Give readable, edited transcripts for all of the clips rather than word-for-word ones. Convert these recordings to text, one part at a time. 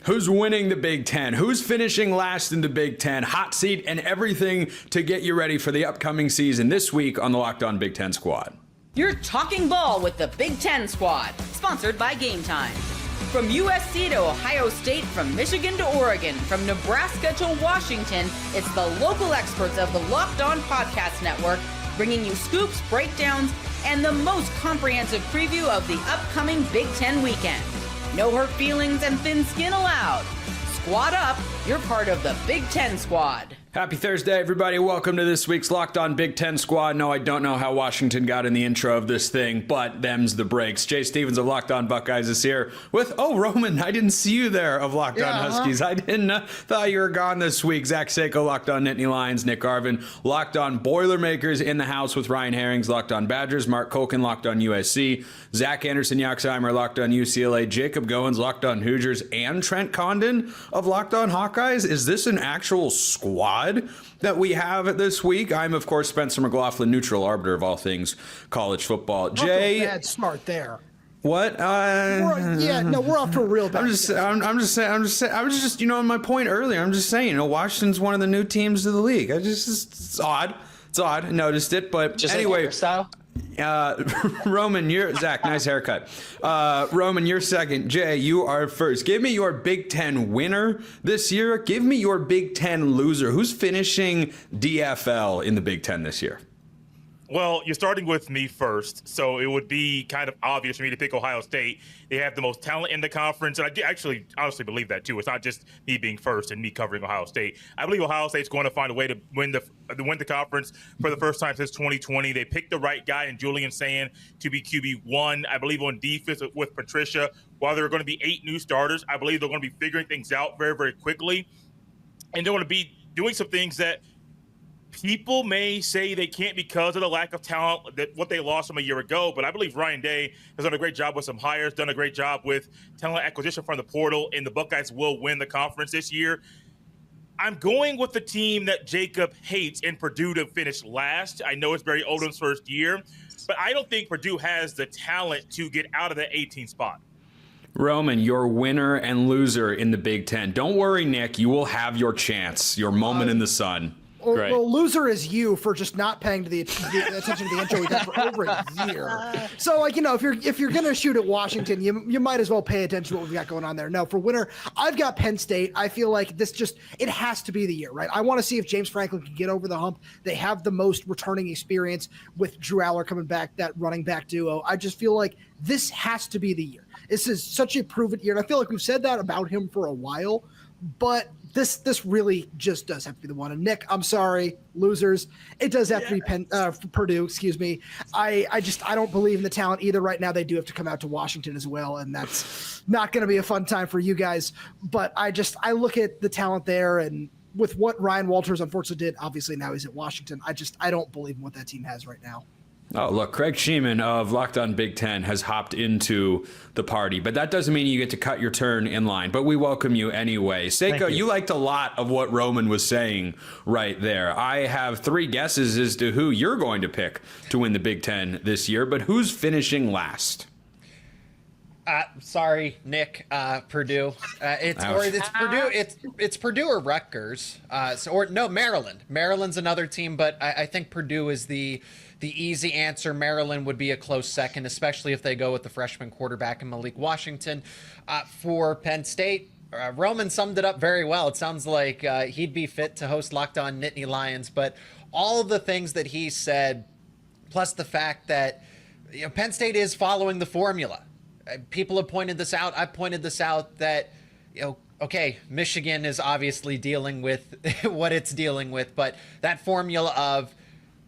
Who's winning the Big Ten? Who's finishing last in the Big Ten? Hot seat and everything to get you ready for the upcoming season this week on the Locked On Big Ten Squad. You're talking ball with the Big Ten Squad, sponsored by Game Time. From USC to Ohio State, from Michigan to Oregon, from Nebraska to Washington, it's the local experts of the Locked On Podcast Network bringing you scoops, breakdowns, and the most comprehensive preview of the upcoming Big Ten weekend. No hurt feelings and thin skin allowed. Squad up, you're part of the Big Ten Squad. Happy Thursday, everybody. Welcome to this week's Locked On Big Ten Squad. No, I don't know how Washington got in the intro of this thing, but them's the breaks. Jay Stevens of Locked On Buckeyes is here with, Roman, I didn't see you there, of Locked On Huskies. I didn't thought you were gone this week. Zach Seiko, Locked On Nittany Lions. Nick Garvin, Locked On Boilermakers in the house with Ryan Herrings, Locked On Badgers. Mark Colkin, Locked On USC. Zach Anderson, Yaxheimer, Locked On UCLA. Jacob Goins, Locked On Hoosiers. And Trent Condon of Locked On Hawkeyes. Is this an actual squad that we have this week? I'm, of course, Spencer McLaughlin, neutral arbiter of all things college football. Jay, bad smart there. What? We're off to a real bad. I'm just saying. I was just, my point earlier. I'm just saying, Washington's one of the new teams of the league. It's odd. It's odd. I noticed it, but just anyway. Like style. Roman, Zach, nice haircut. Roman, you're second. Jay, you are first. Give me your Big Ten winner this year. Give me your Big Ten loser. Who's finishing DFL in the Big Ten this year? Well, you're starting with me first, so it would be kind of obvious for me to pick Ohio State. They have the most talent in the conference, and I actually honestly believe that too. It's not just me being first and me covering Ohio State. I believe Ohio State's going to find a way to win the conference for the first time since 2020. They picked the right guy in Julian Sand to be QB1. I believe on defense with Patricia, while there are going to be 8 new starters, I believe they're going to be figuring things out very, very quickly, and they're going to be doing some things that people may say they can't because of the lack of talent, that what they lost from a year ago. But I believe Ryan Day has done a great job with some hires, done a great job with talent acquisition from the portal, and the Buckeyes will win the conference this year. I'm going with the team that Jacob hates in Purdue to finish last. I know it's Barry Odom's first year, but I don't think Purdue has the talent to get out of the 18th spot. Roman, your winner and loser in the Big Ten. Don't worry, Nick. You will have your chance, your moment in the sun. Well, loser is you for just not paying the attention to the intro we got for over a year. So, if you're gonna shoot at Washington, you might as well pay attention to what we've got going on there. No, for winner, I've got Penn State. I feel like it has to be the year, right? I want to see if James Franklin can get over the hump. They have the most returning experience with Drew Aller coming back, that running back duo. I just feel like this has to be the year. This is such a proven year, and I feel like we've said that about him for a while, but this really just does have to be the one. And Nick, I'm sorry, losers. It does have to be Purdue. Excuse me. I don't believe in the talent either right now. They do have to come out to Washington as well, and that's not going to be a fun time for you guys. But I look at the talent there, and with what Ryan Walters unfortunately did, obviously now he's at Washington. I don't believe in what that team has right now. Oh, look, Craig Sheeman of Locked On Big Ten has hopped into the party, but that doesn't mean you get to cut your turn in line, but we welcome you anyway. Seiko, you liked a lot of what Roman was saying right there. I have 3 guesses as to who you're going to pick to win the Big Ten this year, but who's finishing last? Sorry, Nick, Purdue. It's Purdue. It's Purdue or Rutgers. Maryland. Maryland's another team, but I think Purdue is the easy answer. Maryland would be a close second, especially if they go with the freshman quarterback in Malik Washington. For Penn State, Roman summed it up very well. It sounds like he'd be fit to host Locked On Nittany Lions, but all of the things that he said, plus the fact that Penn State is following the formula. People have pointed this out. I've pointed this out that, okay, Michigan is obviously dealing with what it's dealing with, but that formula of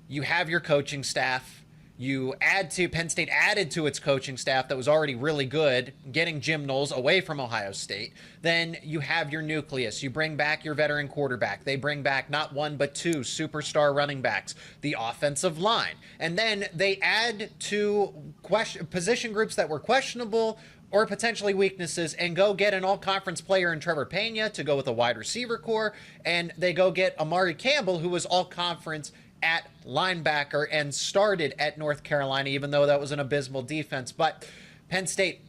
you have your coaching staff, Penn State added to its coaching staff that was already really good, getting Jim Knowles away from Ohio State. Then you have your nucleus. You bring back your veteran quarterback. They bring back not 1 but 2 superstar running backs, the offensive line. And then they add to position groups that were questionable or potentially weaknesses and go get an all-conference player in Trevor Pena to go with a wide receiver core. And they go get Amari Campbell, who was all-conference at linebacker and started at North Carolina, even though that was an abysmal defense. But Penn State,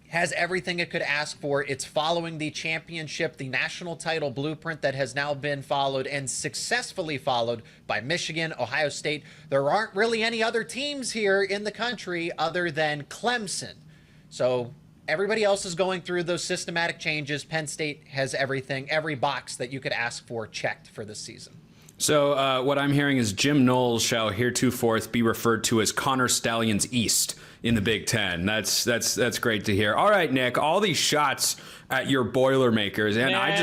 has everything it could ask for. It's following the championship, the national title blueprint that has now been followed and successfully followed by Michigan, Ohio State. There aren't really any other teams here in the country other than Clemson. So everybody else is going through those systematic changes. Penn State has everything, every box that you could ask for checked for this season. So what I'm hearing is Jim Knowles shall heretofore be referred to as Connor Stallions East in the Big Ten. That's great to hear. All right, Nick, all these shots at your Boilermakers, and I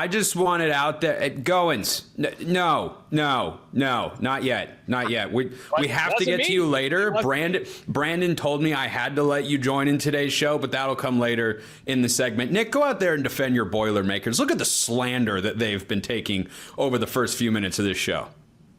just want it out there. Goins, no, not yet. We have to get to you later. Brandon told me I had to let you join in today's show, but that'll come later in the segment. Nick, go out there and defend your Boilermakers. Look at the slander that they've been taking over the first few minutes of this show.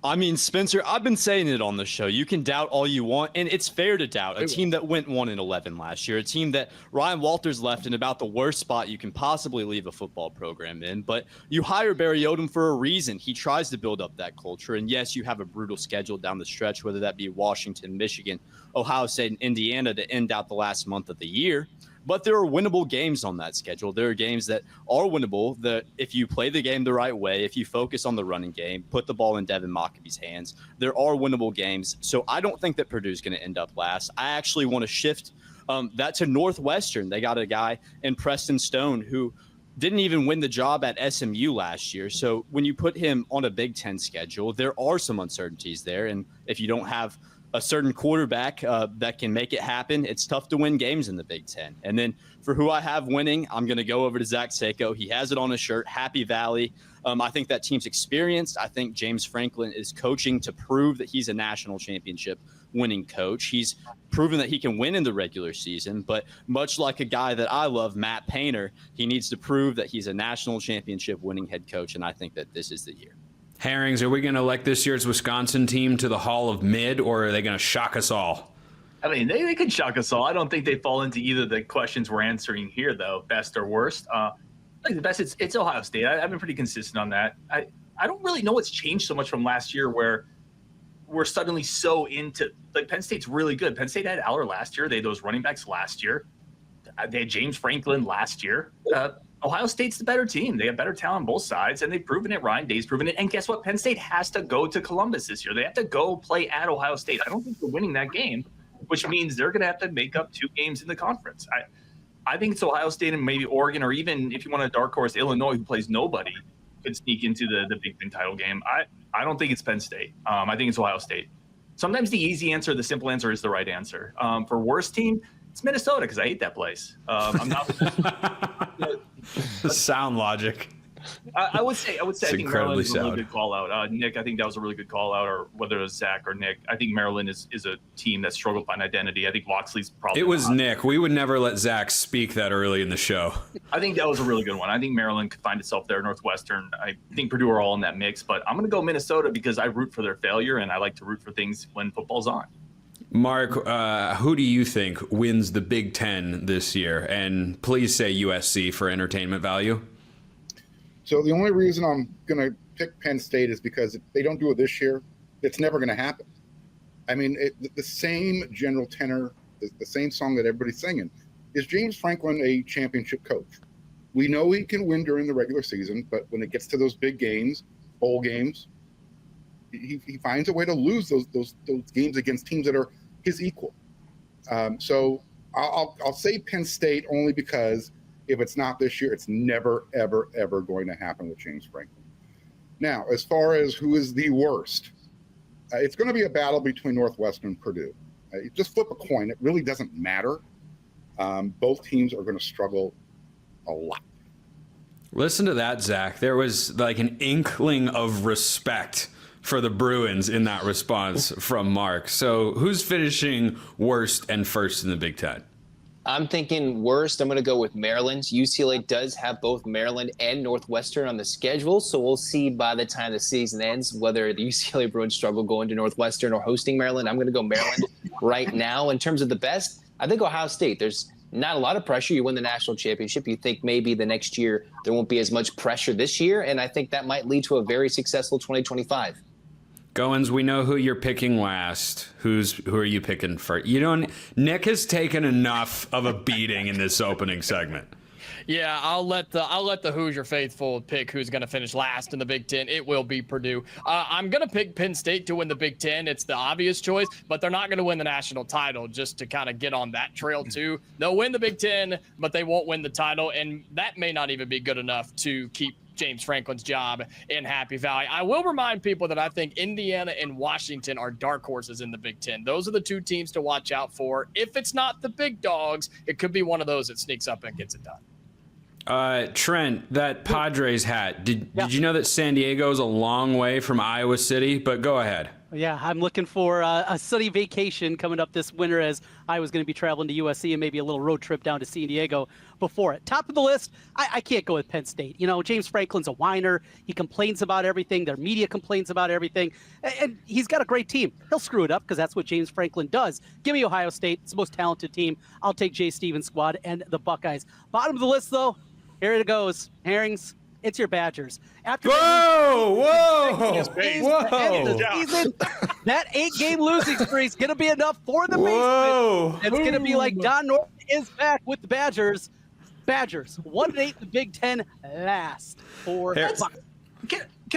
I mean, Spencer, I've been saying it on the show. You can doubt all you want, and it's fair to doubt a team that went 1-11 last year, a team that Ryan Walters left in about the worst spot you can possibly leave a football program in. But you hire Barry Odom for a reason. He tries to build up that culture. And yes, you have a brutal schedule down the stretch, whether that be Washington, Michigan, Ohio State, and Indiana to end out the last month of the year. But there are winnable games on that schedule. There are games that are winnable that if you play the game the right way, if you focus on the running game, put the ball in Devin Mockaby's hands, there are winnable games. So I don't think that Purdue's going to end up last. I actually want to shift that to Northwestern. They got a guy in Preston Stone who didn't even win the job at SMU last year. So when you put him on a Big Ten schedule, there are some uncertainties there. And if you don't have a certain quarterback that can make it happen, it's tough to win games in the Big Ten. And then for who I have winning, I'm going to go over to Zach Seiko. He has it on his shirt, Happy Valley. I think that team's experienced. I think James Franklin is coaching to prove that he's a national championship winning coach. He's proven that he can win in the regular season, but much like a guy that I love, Matt Painter, he needs to prove that he's a national championship winning head coach, and I think that this is the year. Herrings, are we going to elect this year's Wisconsin team to the Hall of Mid, or are they going to shock us all? I mean, they could shock us all. I don't think they fall into either of the questions we're answering here, though, best or worst. I think the best, it's Ohio State. I've been pretty consistent on that. I don't really know what's changed so much from last year where we're suddenly so into – like Penn State's really good. Penn State had Aller last year. They had those running backs last year. They had James Franklin last year. Ohio State's the better team. They have better talent on both sides, and they've proven it. Ryan Day's proven it. And guess what? Penn State has to go to Columbus this year. They have to go play at Ohio State. I don't think they're winning that game, which means they're going to have to make up 2 games in the conference. I think it's Ohio State and maybe Oregon, or even if you want a dark horse, Illinois, who plays nobody, could sneak into the Big Ten title game. I don't think it's Penn State. I think it's Ohio State. Sometimes the easy answer, the simple answer is the right answer. For worst team, it's Minnesota because I hate that place. I'm not sound logic. I would say I think Maryland is a really good call out. Nick, I think that was a really good call out, or whether it was Zach or Nick. I think Maryland is a team that struggled to find identity. I think Locksley's probably It was Nick. We would never let Zach speak that early in the show. I think that was a really good one. I think Maryland could find itself there. Northwestern, I think Purdue are all in that mix, but I'm going to go Minnesota because I root for their failure, and I like to root for things when football's on. Mark, who do you think wins the Big Ten this year? And please say USC for entertainment value. So the only reason I'm going to pick Penn State is because if they don't do it this year, it's never going to happen. I mean, the same general tenor, the same song that everybody's singing. Is James Franklin a championship coach? We know he can win during the regular season, but when it gets to those big games, bowl games, he finds a way to lose those games against teams that are his equal. So I'll say Penn State only because if it's not this year, it's never, ever, ever going to happen with James Franklin. Now, as far as who is the worst, it's going to be a battle between Northwestern and Purdue. Just flip a coin. It really doesn't matter. Both teams are going to struggle a lot. Listen to that, Zach. There was like an inkling of respect for the Bruins in that response from Mark. So who's finishing worst and first in the Big Ten? I'm thinking worst. I'm going to go with Maryland. UCLA does have both Maryland and Northwestern on the schedule, so we'll see by the time the season ends whether the UCLA Bruins struggle going to Northwestern or hosting Maryland. I'm going to go Maryland right now. In terms of the best, I think Ohio State. There's not a lot of pressure. You win the national championship. You think maybe the next year there won't be as much pressure this year, and I think that might lead to a very successful 2025. Goins, we know who you're picking last. Who are you picking first? Nick has taken enough of a beating in this opening segment. Yeah, I'll let the Hoosier faithful pick who's going to finish last in the Big Ten. It will be Purdue. I'm going to pick Penn State to win the Big Ten. It's the obvious choice, but they're not going to win the national title. Just to kind of get on that trail too. They'll win the Big Ten, but they won't win the title, and that may not even be good enough to keep James Franklin's job in Happy Valley. I will remind people that I think Indiana and Washington are dark horses in the Big Ten. Those are the two teams to watch out for. If it's not the big dogs, it could be one of those that sneaks up and gets it done. Trent, that Padres hat, did you know that San Diego is a long way from Iowa City? But go ahead. Yeah, I'm looking for a sunny vacation coming up this winter, as I was going to be traveling to USC and maybe a little road trip down to San Diego before it. Top of the list, I can't go with Penn State. James Franklin's a whiner. He complains about everything. Their media complains about everything. And he's got a great team. He'll screw it up because that's what James Franklin does. Give me Ohio State. It's the most talented team. I'll take Jay Stevens' squad and the Buckeyes. Bottom of the list, though, here it goes. Herrings. It's your Badgers. After Whoa! Season, that 8-game losing streak is going to be enough for the basement. It's going to be like Don Norton is back with the Badgers. Badgers 1-8, the Big Ten last for. Can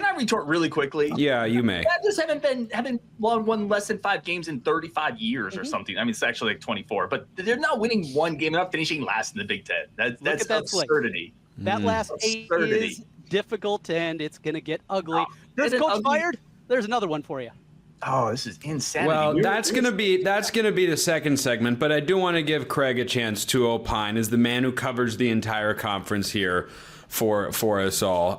I retort really quickly? Yeah, you may. Badgers haven't won less than 5 games in 35 years or something. I mean, it's actually like 24, but they're not winning one game and not finishing last in the Big Ten. That's absurdity. That last 8 is difficult, and it's going to get ugly. There's coach fired. There's another one for you. Oh, this is insanity. Well, that's gonna be the second segment, but I do want to give Craig a chance to opine as the man who covers the entire conference here for us all.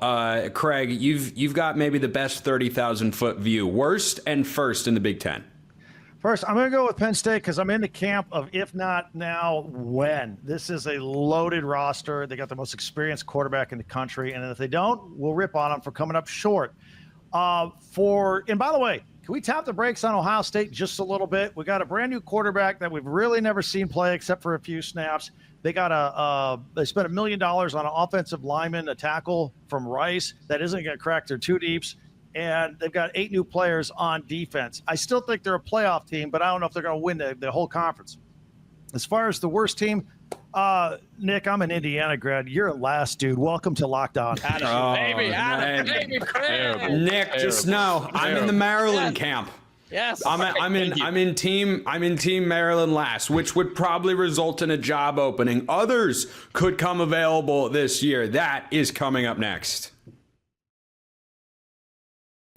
Craig, you've got maybe the best 30,000-foot view, worst and first in the Big Ten. First, I'm going to go with Penn State because I'm in the camp of if not now, when. This is a loaded roster. They got the most experienced quarterback in the country, and if they don't, we'll rip on them for coming up short. And by the way, can we tap the brakes on Ohio State just a little bit? We got a brand new quarterback that we've really never seen play except for a few snaps. They got they spent $1 million on an offensive lineman, a tackle from Rice that isn't going to crack their two deeps. And they've got 8 new players on defense. I still think they're a playoff team, but I don't know if they're going to win the whole conference. As far as the worst team, Nick, I'm an Indiana grad. You're last, dude. Welcome to Locked On. Baby, Nick, just know I'm in the Maryland camp. Yes. I'm in team Maryland last, which would probably result in a job opening. Others could come available this year. That is coming up next.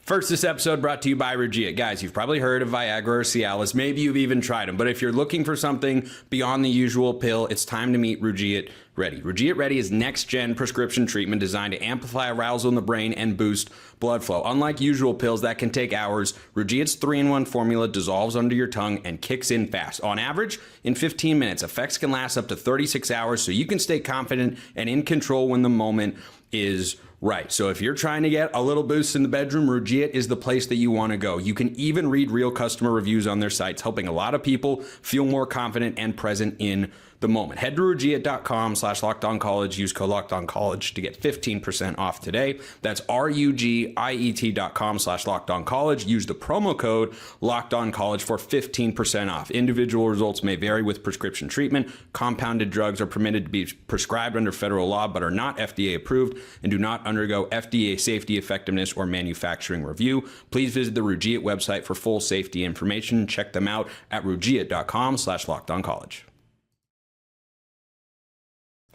First, this episode brought to you by Regia. Guys, you've probably heard of Viagra or Cialis. Maybe you've even tried them. But if you're looking for something beyond the usual pill, it's time to meet Regia Ready. Regia Ready is next-gen prescription treatment designed to amplify arousal in the brain and boost blood flow. Unlike usual pills that can take hours, Regia's 3-in-1 formula dissolves under your tongue and kicks in fast. On average, in 15 minutes. Effects can last up to 36 hours, so you can stay confident and in control when the moment is right. So if you're trying to get a little boost in the bedroom, Regia is the place that you want to go. You can even read real customer reviews on their sites, helping a lot of people feel more confident and present in the moment. Head to Regia.com/LockedOnCollege. Use code LockedOnCollege to get 15% off today. That's RUGIET.com/LockedOnCollege. Use the promo code LockedOnCollege for 15% off. Individual results may vary with prescription treatment. Compounded drugs are permitted to be prescribed under federal law but are not FDA approved and do not undergo FDA safety, effectiveness, or manufacturing review. Please visit the Regia website for full safety information. Check them out at Regia.com/LockedOnCollege.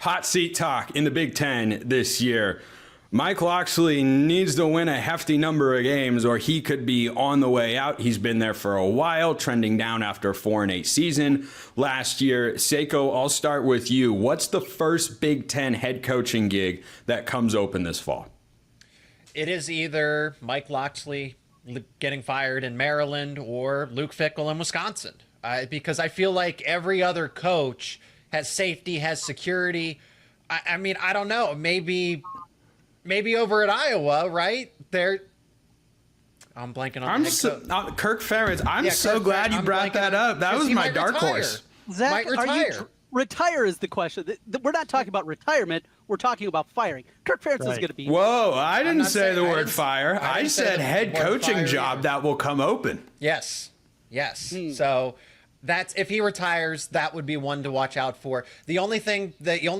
Hot seat talk in the Big Ten this year. Mike Locksley needs to win a hefty number of games or he could be on the way out. He's been there for a while, trending down after a 4-8 season last year. Seiko, I'll start with you. What's the first Big Ten head coaching gig that comes open this fall? It is either Mike Locksley getting fired in Maryland or Luke Fickell in Wisconsin. Because I feel like every other coach has safety, has security. I mean, I don't know. Maybe over at Iowa, right? I'm blanking on the head coach. Kirk Ferentz. I'm so glad you brought that up. That was my dark horse. Zach, retire is the question. We're not talking about retirement. We're talking about firing. Kirk Ferentz is going to be. Whoa, I didn't say the word fire. I said head coaching job that will come open. Yes. So that's if he retires, that would be one to watch out for. The only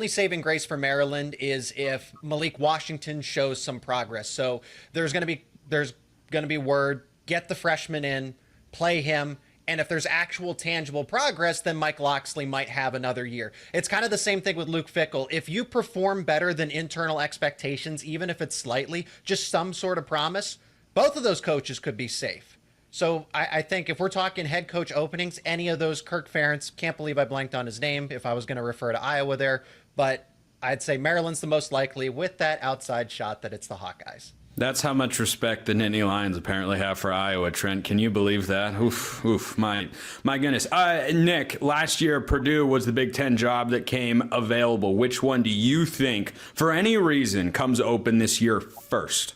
saving grace for Maryland is if Malik Washington shows some progress. So there's going to be word, get the freshman in, play him. And if there's actual tangible progress, then Mike Locksley might have another year. It's kind of the same thing with Luke Fickell. If you perform better than internal expectations, even if it's slightly, just some sort of promise, both of those coaches could be safe. So I think if we're talking head coach openings, any of those, Kirk Ferentz, can't believe I blanked on his name if I was going to refer to Iowa there, but I'd say Maryland's the most likely with that outside shot that it's the Hawkeyes. That's how much respect the Nittany Lions apparently have for Iowa, Trent. Can you believe that? Oof, my goodness. Nick, last year Purdue was the Big Ten job that came available. Which one do you think, for any reason, comes open this year first?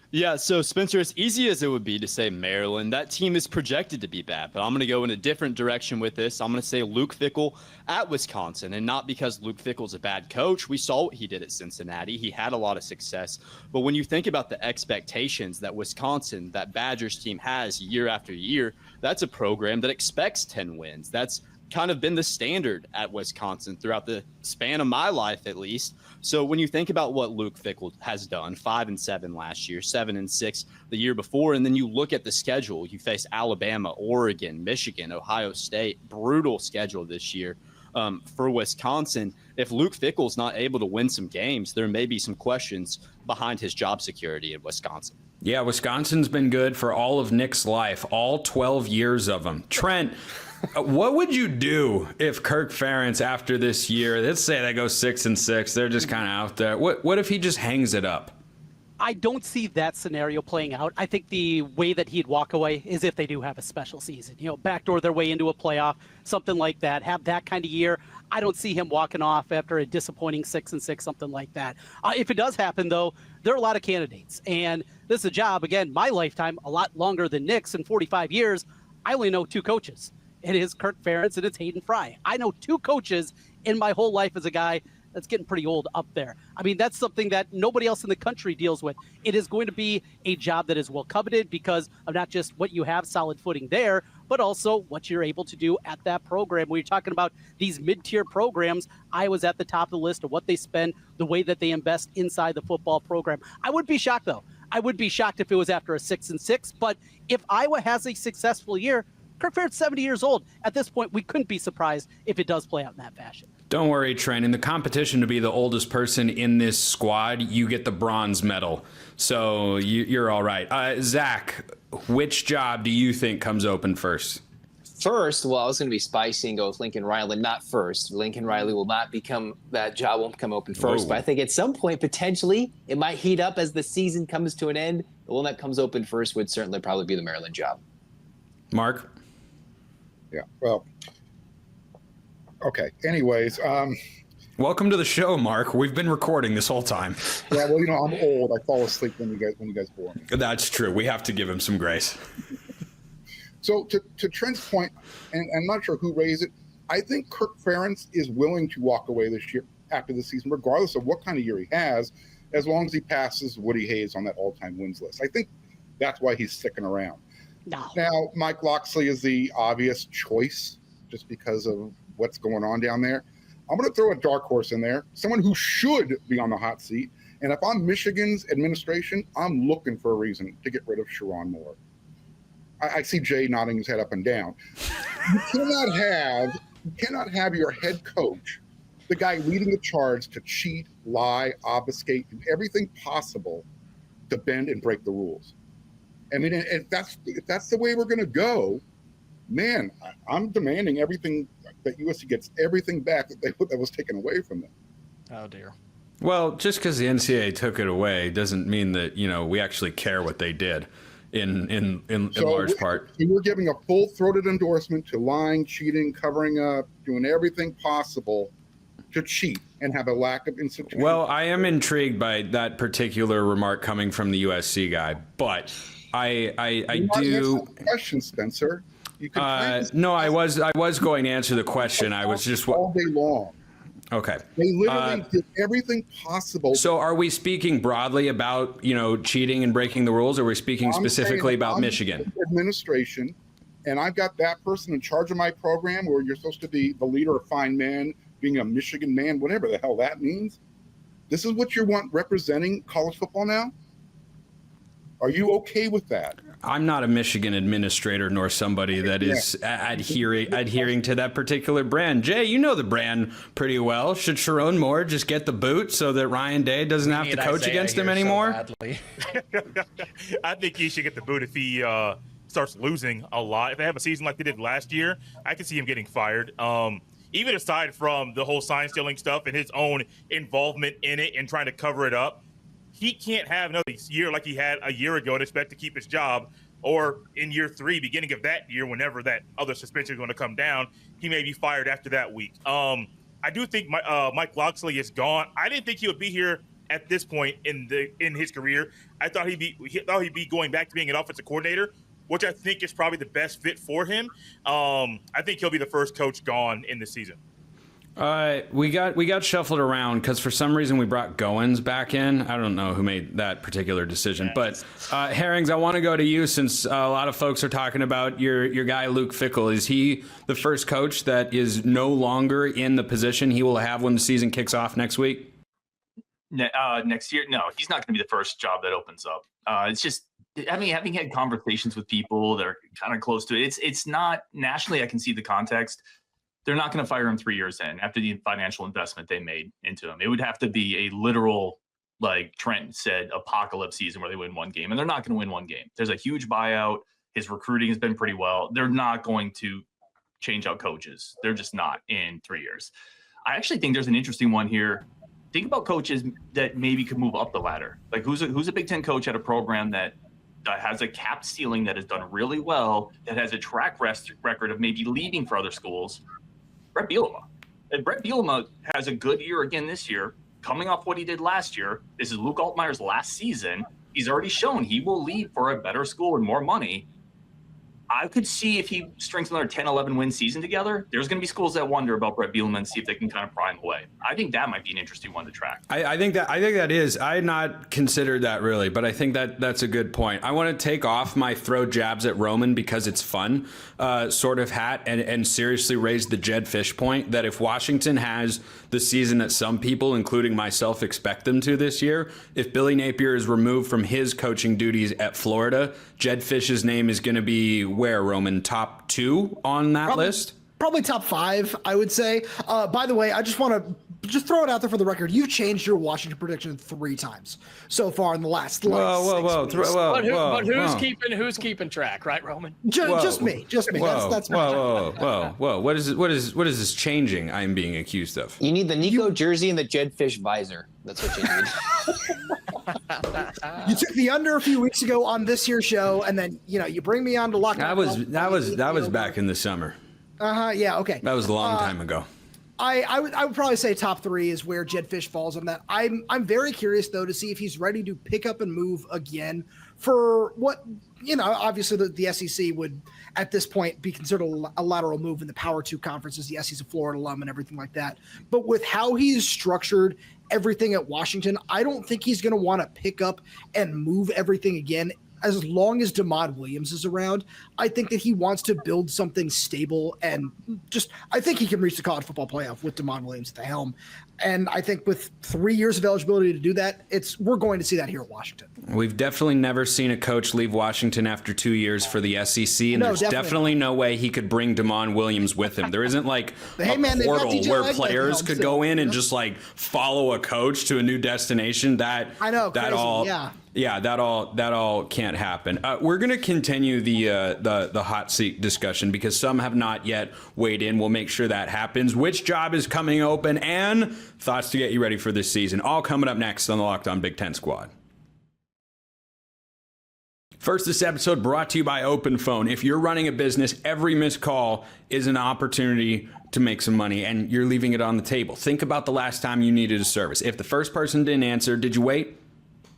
Yeah, so Spencer, as easy as it would be to say Maryland, that team is projected to be bad, but I'm going to go in a different direction with this. I'm going to say Luke Fickell at Wisconsin, and not because Luke Fickell's a bad coach. We saw what he did at Cincinnati. He had a lot of success, but when you think about the expectations that Wisconsin, that Badgers team has year after year, that's a program that expects 10 wins. That's kind of been the standard at Wisconsin throughout the span of my life, at least. So when you think about what Luke Fickell has done, 5-7 last year, 7-6 the year before, and then you look at the schedule, you face Alabama, Oregon, Michigan, Ohio State, brutal schedule this year for Wisconsin. If Luke Fickell's not able to win some games, there may be some questions behind his job security in Wisconsin. Yeah, Wisconsin's been good for all of Nick's life, all 12 years of them. Trent, what would you do if Kirk Ferentz, after this year, let's say they go 6-6, they're just kind of out there. What if he just hangs it up? I don't see that scenario playing out. I think the way that he'd walk away is if they do have a special season, backdoor their way into a playoff, something like that, have that kind of year. I don't see him walking off after a disappointing 6-6, something like that. If it does happen, though, there are a lot of candidates. And this is a job, again, my lifetime, a lot longer than Nick's in 45 years. I only know two coaches. It is Kirk Ferentz and it's Hayden Fry. I know two coaches in my whole life as a guy that's getting pretty old up there. I mean, that's something that nobody else in the country deals with. It is going to be a job that is well coveted because of not just what you have solid footing there, but also what you're able to do at that program. When you're talking about these mid-tier programs, Iowa's at the top of the list of what they spend, the way that they invest inside the football program. I would be shocked, though. I would be shocked if it was after a 6-6, but if Iowa has a successful year, Kirk Ferentz 70 years old. At this point, we couldn't be surprised if it does play out in that fashion. Don't worry, Trent. In the competition to be the oldest person in this squad, you get the bronze medal. So you're all right. Zach, which job do you think comes open first? First, well, I was going to be spicy and go with Lincoln Riley, not first. Lincoln Riley will not become, that job won't come open first. Whoa. But I think at some point, potentially, it might heat up as the season comes to an end. The one that comes open first would certainly probably be the Maryland job. Mark? Yeah, well, okay. Anyways. Welcome to the show, Mark. We've been recording this whole time. Yeah, well, I'm old. I fall asleep when you guys bore me. That's true. We have to give him some grace. So to Trent's point, and I'm not sure who raised it, I think Kirk Ferentz is willing to walk away this year after the season, regardless of what kind of year he has, as long as he passes Woody Hayes on that all-time wins list. I think that's why he's sticking around. No. Now, Mike Locksley is the obvious choice just because of what's going on down there. I'm going to throw a dark horse in there, someone who should be on the hot seat. And if I'm Michigan's administration, I'm looking for a reason to get rid of Sharon Moore. I see Jay nodding his head up and down. You cannot have your head coach, the guy leading the charge to cheat, lie, obfuscate, do everything possible to bend and break the rules. I mean, if that's the way we're going to go, man, I'm demanding everything that USC gets everything back that was taken away from them. Oh dear. Well, just because the NCAA took it away doesn't mean that we actually care what they did in large part. We're giving a full-throated endorsement to lying, cheating, covering up, doing everything possible to cheat and have a lack of institution. Well, I am intrigued by that particular remark coming from the USC guy, but I do. Question, Spencer. You can practice no, I was going to answer the question. I was just all day long. Okay. They literally did everything possible. So are we speaking broadly about, cheating and breaking the rules, or are we speaking specifically about Michigan? Administration, and I've got that person in charge of my program where you're supposed to be the leader of fine men, being a Michigan man, whatever the hell that means. This is what you want representing college football now? Are you okay with that? I'm not a Michigan administrator nor somebody that is adhering to that particular brand. Jay, you know the brand pretty well. Should Sharon Moore just get the boot so that Ryan Day doesn't have to coach against him anymore? I think he should get the boot if he starts losing a lot. If they have a season like they did last year, I can see him getting fired. Even aside from the whole sign stealing stuff and his own involvement in it and trying to cover it up, he can't have another year like he had a year ago and expect to keep his job. Or in year 3, beginning of that year, whenever that other suspension is going to come down, he may be fired after that week. I do think Mike Locksley is gone. I didn't think he would be here at this point in his career. I thought he'd be going back to being an offensive coordinator, which I think is probably the best fit for him. I think he'll be the first coach gone in this season. We got shuffled around because for some reason we brought Goins back in. I don't know who made that particular decision, but Herrings, I want to go to you since a lot of folks are talking about your guy Luke Fickell. Is he the first coach that is no longer in the position he will have when the season kicks off next week? Next year? No, he's not going to be the first job that opens up. It's just, having had conversations with people that are kind of close to it, it's not nationally. I can see the context. They're not going to fire him 3 years in after the financial investment they made into him. It would have to be a literal, like Trent said, apocalypse season where they win one game, and they're not going to win one game. There's a huge buyout. His recruiting has been pretty well. They're not going to change out coaches. They're just not in 3 years. I actually think there's an interesting one here. Think about coaches that maybe could move up the ladder. Like who's a Big Ten coach at a program that has a capped ceiling that has done really well, that has a track record of maybe leaving for other schools? Brett Bielema. And Brett Bielema has a good year again this year, coming off what he did last year. This is Luke Altmaier's last season. He's already shown he will leave for a better school and more money. I could see if he strings another 10, 11 win season together, there's going to be schools that wonder about Brett Bielema and see if they can kind of pry him away. I think that might be an interesting one to track. I think that is. I had not considered that really, but I think that's a good point. I want to take off my throw jabs at Roman because it's fun sort of hat and seriously raise the Jed Fish point that if Washington has the season that some people, including myself, expect them to this year, if Billy Napier is removed from his coaching duties at Florida, Jed Fish's name is going to be where, Roman? Top 2 on that list? Probably top 5, I would say. By the way, I just want to throw it out there for the record. You've changed your Washington prediction 3 times so far in the last But who's keeping track, right, Roman? Just me. That's my job. Whoa. What is this changing I'm being accused of? You need the Nico jersey and the Jed Fish visor. That's what you need. You took the under a few weeks ago on this here show, and then you bring me on to lock. That was back in the summer. Yeah. Okay. That was a long time ago. I would probably say top 3 is where Jed Fish falls on that. I'm very curious though to see if he's ready to pick up and move again for what obviously the SEC would at this point be considered a lateral move in the Power 2 conferences. Yes, he's a Florida alum and everything like that. But with how he's structured everything at Washington, I don't think he's going to want to pick up and move everything again. As long as DeMond Williams is around, I think that he wants to build something stable and I think he can reach the college football playoff with DeMond Williams at the helm. And I think with 3 years of eligibility to do that, we're going to see that here at Washington. We've definitely never seen a coach leave Washington after 2 years for the SEC, and there's definitely no way he could bring DeMond Williams with him. There isn't like a portal where players could go in and just like follow a coach to a new destination. That all can't happen. We're going to continue the hot seat discussion because some have not yet weighed in. We'll make sure that happens. Which job is coming open and thoughts to get you ready for this season. All coming up next on the Locked On Big Ten Squad. First, this episode brought to you by Open Phone. If you're running a business, every missed call is an opportunity to make some money, and you're leaving it on the table. Think about the last time you needed a service. If the first person didn't answer, did you wait?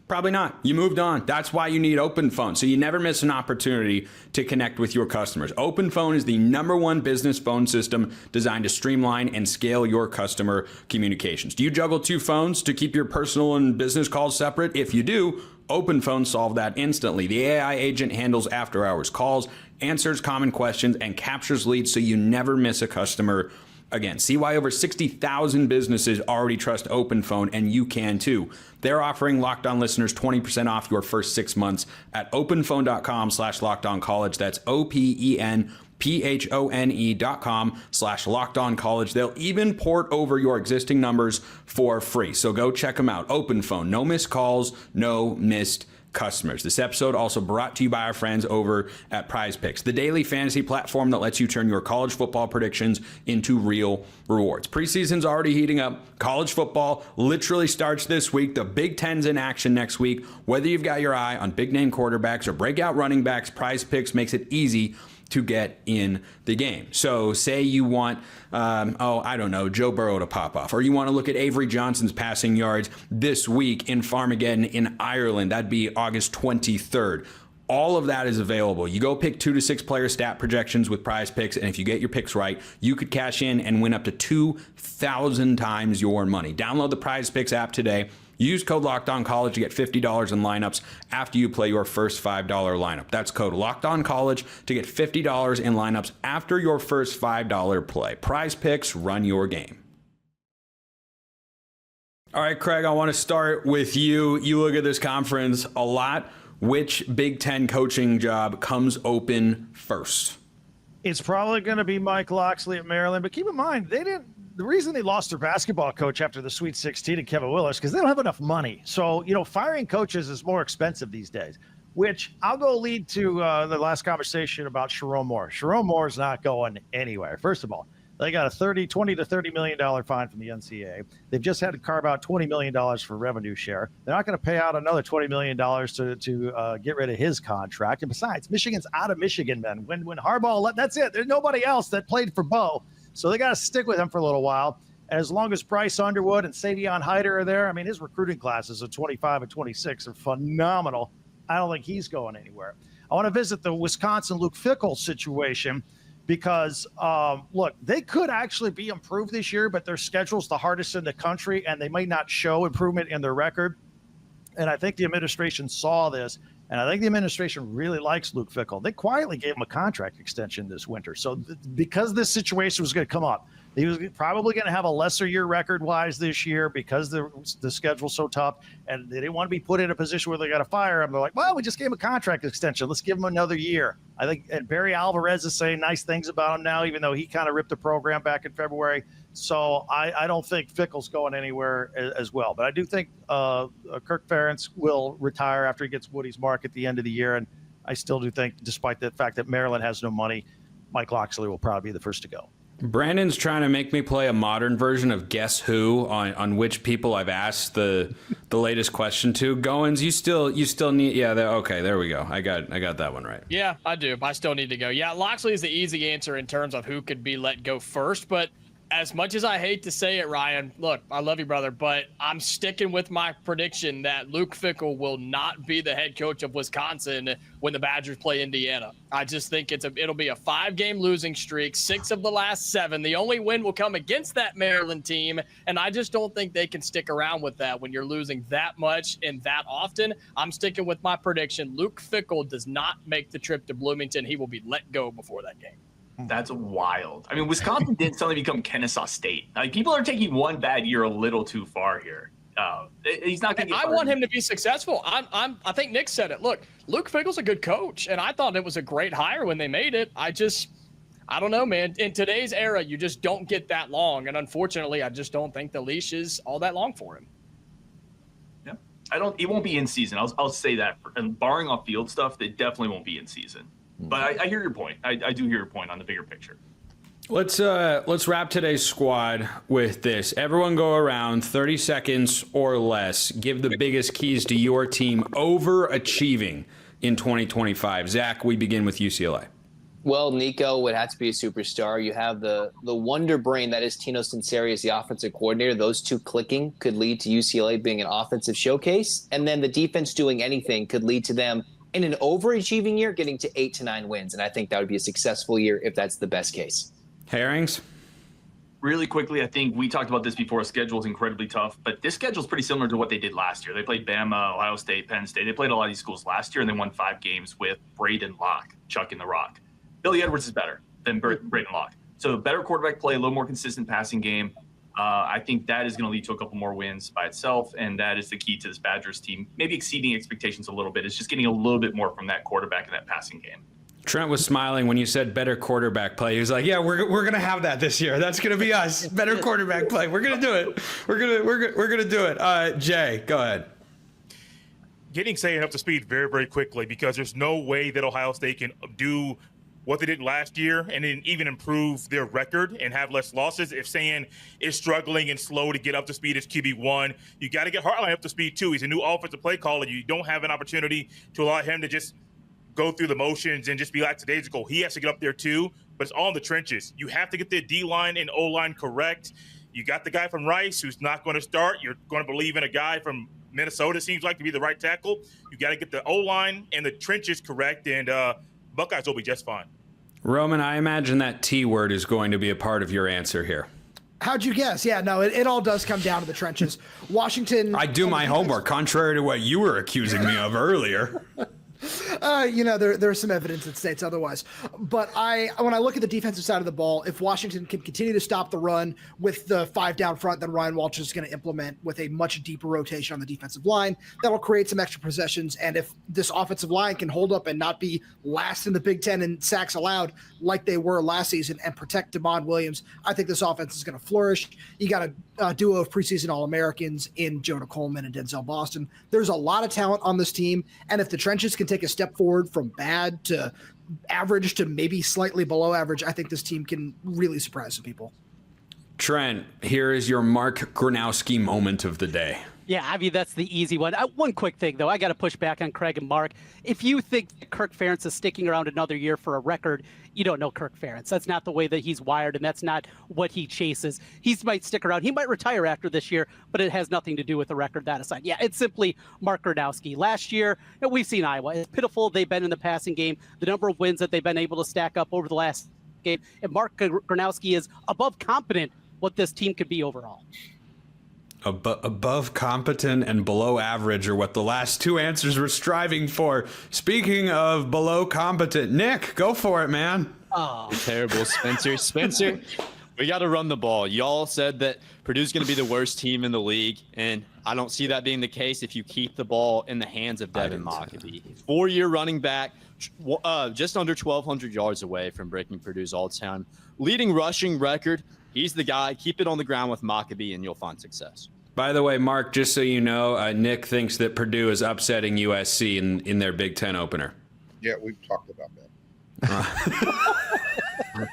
Probably not. You moved on. That's why you need Open Phone, so you never miss an opportunity to connect with your customers. Open Phone is the #1 business phone system designed to streamline and scale your customer communications. Do you juggle 2 phones to keep your personal and business calls separate? If you do, Open Phone solved that instantly. The AI agent handles after-hours calls, answers common questions, and captures leads so you never miss a customer again. See why over 60,000 businesses already trust Open Phone, and you can too. They're offering Locked On listeners 20% off your first 6 months at openphone.com/lockedoncollege. That's openphone.com/lockedoncollege. They'll even port over your existing numbers for free. So go check them out. Open Phone. No missed calls, no missed customers. This episode also brought to you by our friends over at Prize Picks, the daily fantasy platform that lets you turn your college football predictions into real rewards. Preseason's already heating up. College football literally starts this week. The Big Ten's in action next week. Whether you've got your eye on big name quarterbacks or breakout running backs, Prize Picks makes it easy to get in the game. So say you want, Joe Burrow to pop off, or you want to look at Avery Johnson's passing yards this week in Farmageddon in Ireland. That'd be August 23rd. All of that is available. You go pick 2 to 6 player stat projections with Prize Picks, and if you get your picks right, you could cash in and win up to 2,000 times your money. Download the Prize Picks app today. Use code LOCKEDONCollege to get $50 in lineups after you play your first $5 lineup. That's code LOCKEDONCollege to get $50 in lineups after your first $5 play. Prize Picks, run your game. All right, Craig, I want to start with you. You look at this conference a lot. Which Big Ten coaching job comes open first? It's probably going to be Mike Locksley at Maryland, but keep in mind, the reason they lost their basketball coach after the Sweet 16 and Kevin Willis, because they don't have enough money. So, firing coaches is more expensive these days, which I'll go lead to the last conversation about Sharon Moore. Sharon Moore is not going anywhere. First of all, they got a $20 to $30 million fine from the NCAA. They've just had to carve out $20 million for revenue share. They're not going to pay out another $20 million to get rid of his contract. And besides, Michigan's out of Michigan, man. When Harbaugh, that's it. There's nobody else that played for Bo. So they got to stick with him for a little while. And as long as Bryce Underwood and Savion Hyder are there, I mean, his recruiting classes of 25 and 26 are phenomenal. I don't think he's going anywhere. I want to visit the Wisconsin Luke Fickell situation because, look, they could actually be improved this year, but their schedule's the hardest in the country, and they might not show improvement in their record. And I think the administration saw this, and I think the administration really likes Luke Fickell. They quietly gave him a contract extension this winter. So because this situation was going to come up, he was probably going to have a lesser year record-wise this year because the schedule's so tough, and they didn't want to be put in a position where they got to fire him. They're like, well, we just gave him a contract extension. Let's give him another year. I think, and Barry Alvarez is saying nice things about him now, even though he kind of ripped the program back in February. So I don't think Fickell's going anywhere as well. But I do think Kirk Ferentz will retire after he gets Woody's mark at the end of the year. And I still do think, despite the fact that Maryland has no money, Mike Locksley will probably be the first to go. Brandon's trying to make me play a modern version of Guess Who on which people I've asked the latest question to. Goins, you still need okay, there we go. I got that one right. Yeah, I do. I still need to go. Yeah, Locksley is the easy answer in terms of who could be let go first, but as much as I hate to say it, Ryan, look, I love you, brother, but I'm sticking with my prediction that Luke Fickell will not be the head coach of Wisconsin when the Badgers play Indiana. I just think it'll be a 5-game losing streak, 6 of the last 7. The only win will come against that Maryland team, and I just don't think they can stick around with that when you're losing that much and that often. I'm sticking with my prediction. Luke Fickell does not make the trip to Bloomington. He will be let go before that game. That's wild. I mean, Wisconsin didn't suddenly become Kennesaw State. Like, people are taking one bad year a little too far here. He's not going to. I want him to be successful. I think Nick said it. Look, Luke Fickell's a good coach, and I thought it was a great hire when they made it. I don't know, man. In today's era, you just don't get that long, and unfortunately, I just don't think the leash is all that long for him. Yeah, it won't be in season. I'll say that. And barring off field stuff, they definitely won't be in season. But I hear your point. I do hear your point on the bigger picture. Let's wrap today's squad with this. Everyone go around 30 seconds or less. Give the biggest keys to your team overachieving in 2025. Zach, we begin with UCLA. Well, Nico would have to be a superstar. You have the wonder brain that is Tino Sunseri as the offensive coordinator. Those two clicking could lead to UCLA being an offensive showcase. And then the defense doing anything could lead to them in an overachieving year getting to 8 to 9 wins. And I think that would be a successful year if that's the best case. Herrings? Really quickly, I think we talked about this before. Schedule is incredibly tough, but this schedule is pretty similar to what they did last year. They played Bama, Ohio State, Penn State. They played a lot of these schools last year, and they won 5 games with Braden Locke chucking the rock. Billy Edwards is better than Braden Locke. So better quarterback play, a little more consistent passing game. I think that is going to lead to a couple more wins by itself, and that is the key to this Badgers team. Maybe exceeding expectations a little bit. It's just getting a little bit more from that quarterback in that passing game. Trent was smiling when you said better quarterback play. He was like, "Yeah, we're gonna have that this year. That's gonna be us. Better quarterback play. We're gonna do it. We're gonna do it." Jay, go ahead. Getting Saban up to speed very, very quickly, because there's no way that Ohio State can do what they did last year and then even improve their record and have less losses. If Saban is struggling and slow to get up to speed as QB1, you got to get Hartline up to speed too. He's a new offensive play caller. You don't have an opportunity to allow him to just go through the motions and just be lackadaisical. He has to get up there too, but it's all in the trenches. You have to get the D-line and O-line correct. You got the guy from Rice who's not going to start. You're going to believe in a guy from Minnesota, seems like, to be the right tackle. You got to get the O-line and the trenches correct, and Buckeyes will be just fine. Roman, I imagine that T word is going to be a part of your answer here. How'd you guess? Yeah, no, it all does come down to the trenches. Washington. I do my homework, contrary to what you were accusing me of earlier. There's some evidence that states otherwise. But when I look at the defensive side of the ball, if Washington can continue to stop the run with the 5 down front, then Ryan Walters is going to implement with a much deeper rotation on the defensive line. That'll create some extra possessions. And if this offensive line can hold up and not be last in the Big Ten in sacks allowed like they were last season and protect Damon Williams, I think this offense is going to flourish. You got a duo of preseason All-Americans in Jonah Coleman and Denzel Boston. There's a lot of talent on this team. And if the trenches can take a step forward from bad to average to maybe slightly below average, I think this team can really surprise some people. Trent, here is your Mark Gronowski moment of the day. Yeah, I mean, that's the easy one. One quick thing, though. I got to push back on Craig and Mark. If you think Kirk Ferentz is sticking around another year for a record, you don't know Kirk Ferentz. That's not the way that he's wired, and that's not what he chases. He might stick around. He might retire after this year, but it has nothing to do with the record, that aside. Yeah, it's simply Mark Gronowski. Last year, we've seen Iowa. It's pitiful they've been in the passing game, the number of wins that they've been able to stack up over the last game, and Mark Gronowski is above competent what this team could be overall. Above competent and below average are what the last two answers were striving for. Speaking of below competent, Nick, go for it, man. Oh, terrible, Spencer, we got to run the ball. Y'all said that Purdue's going to be the worst team in the league, and I don't see that being the case if you keep the ball in the hands of Devin Mockabee. 4-year running back, just under 1,200 yards away from breaking Purdue's all-time leading rushing record. He's the guy. Keep it on the ground with Mockabee, and you'll find success. By the way, Mark, just so you know, Nick thinks that Purdue is upsetting USC in their Big Ten opener. Yeah, we've talked about that.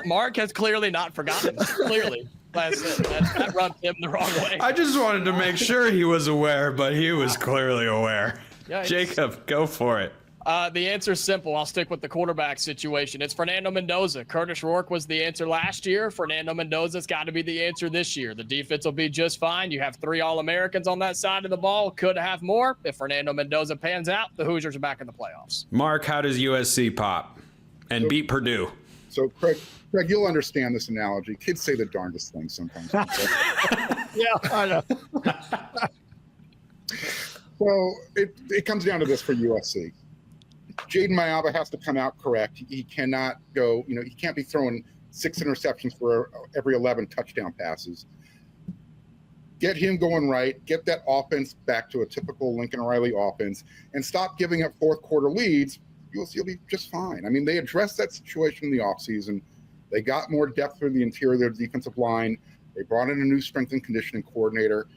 Mark has clearly not forgotten. Clearly. That rubbed him the wrong way. I just wanted to make sure he was aware, but he was clearly aware. Yeah, Jacob, go for it. The answer is simple. I'll stick with the quarterback situation. It's Fernando Mendoza. Curtis Rourke was the answer last year. Fernando Mendoza's got to be the answer this year. The defense will be just fine. You have 3 All-Americans on that side of the ball. Could have more. If Fernando Mendoza pans out, the Hoosiers are back in the playoffs. Mark, how does USC pop and beat Purdue? So, Craig, you'll understand this analogy. Kids say the darndest things sometimes. Yeah, I know. So it comes down to this for USC. Jaden Mayaba has to come out correct. He cannot go, he can't be throwing 6 interceptions for every 11 touchdown passes. Get him going right, get that offense back to a typical Lincoln Riley offense, and stop giving up fourth quarter leads. USC will be just fine. I mean, they addressed that situation in the offseason. They got more depth through the interior of the defensive line. They brought in a new strength and conditioning coordinator.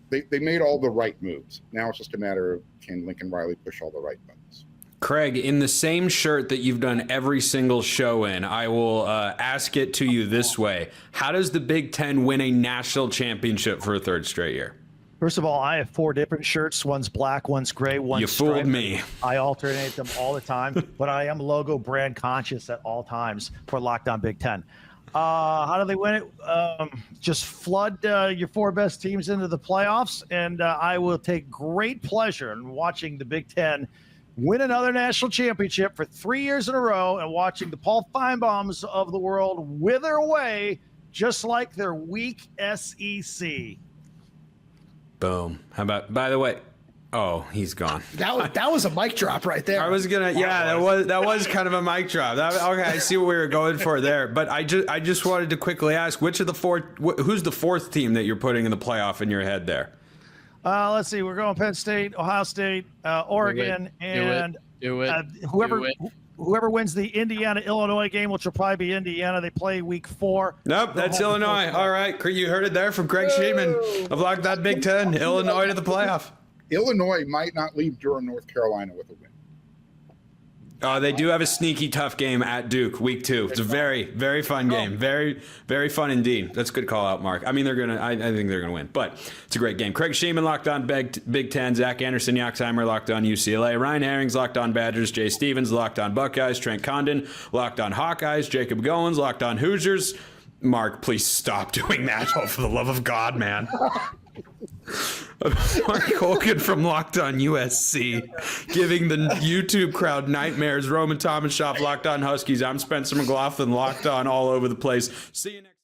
They made all the right moves. Now it's just a matter of, can Lincoln Riley push all the right buttons? Craig, in the same shirt that you've done every single show in, I will ask it to you this way. How does the Big Ten win a national championship for a third straight year? First of all, I have 4 different shirts. One's black, one's gray, one's You fooled striped. me. I alternate them all the time, but I am logo brand conscious at all times for Locked On Big Ten. How do they win it? Just flood your 4 best teams into the playoffs, and I will take great pleasure in watching the Big Ten win another national championship for 3 years in a row and watching the Paul Feinbaums of the world wither away just like their weak SEC. Boom. How about, by the way, oh, he's gone. That was a mic drop right there. I was gonna, yeah, that was kind of a mic drop. Okay, I see what we were going for there. But I just wanted to quickly ask, which of the 4, who's the 4th team that you're putting in the playoff in your head there? Let's see. We're going Penn State, Ohio State, Oregon, and whoever wins the Indiana-Illinois game, which will probably be Indiana. They play week 4. Nope, that's Illinois. All right, you heard it there from Craig Sheeman of Locked On Big Ten. Illinois to the playoff. Illinois might not leave Durham, North Carolina with a win. They do have a sneaky tough game at Duke, week 2. It's a very, very fun game. Very, very fun indeed. That's a good call out, Mark. I mean, I think they're gonna win, but it's a great game. Craig Sheeman, Locked On Big Ten. Zach Anderson, Yoxheimer, Locked On UCLA. Ryan Herrings, Locked On Badgers. Jay Stevens, Locked On Buckeyes. Trent Condon, Locked On Hawkeyes. Jacob Goins, Locked On Hoosiers. Mark, please stop doing that. Oh, for the love of God, man. Mark Holken from Locked On USC, giving the YouTube crowd nightmares. Roman Thomas Shop, Locked On Huskies. I'm Spencer McLaughlin, Locked On all over the place. See you next.